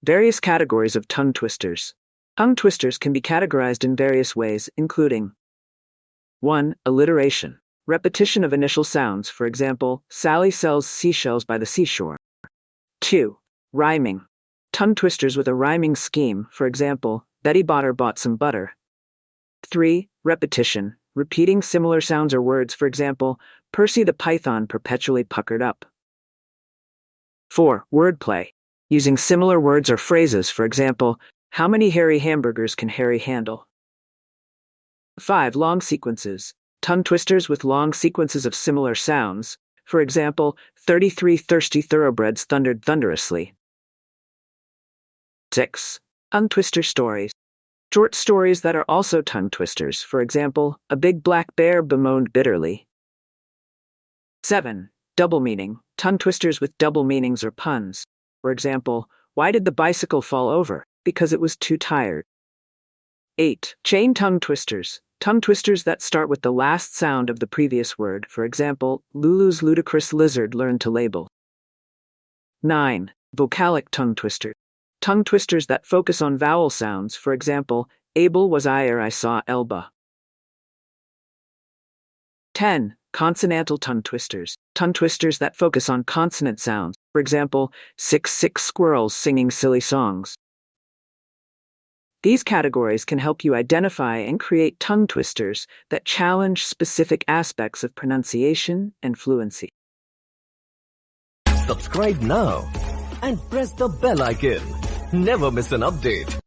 Various categories of tongue twisters. Tongue twisters can be categorized in various ways, including 1. Alliteration. Repetition of initial sounds, for example, Sally sells seashells by the seashore. 2. Rhyming. Tongue twisters with a rhyming scheme, for example, Betty Botter bought some butter. 3. Repetition. Repeating similar sounds or words, for example, Percy the python perpetually puckered up. 4. Wordplay. Using similar words or phrases, for example, how many hairy hamburgers can Harry handle? 5. Long sequences. Tongue twisters with long sequences of similar sounds, for example, 33 thirsty thoroughbreds thundered thunderously. 6. Tongue twister stories. Short stories that are also tongue twisters, for example, a big black bear bemoaned bitterly. 7. Double meaning. Tongue twisters with double meanings or puns. For example, why did the bicycle fall over? Because it was too tired. 8. Chain tongue twisters. Tongue twisters that start with the last sound of the previous word. For example, Lulu's ludicrous lizard learned to label. 9. Vocalic tongue twisters. Tongue twisters that focus on vowel sounds. For example, Abel was I saw Elba. 10. Consonantal tongue twisters. Tongue twisters that focus on consonant sounds. For example, 6 squirrels singing silly songs. These categories can help you identify and create tongue twisters that challenge specific aspects of pronunciation and fluency. Subscribe now and press the bell icon. Never miss an update.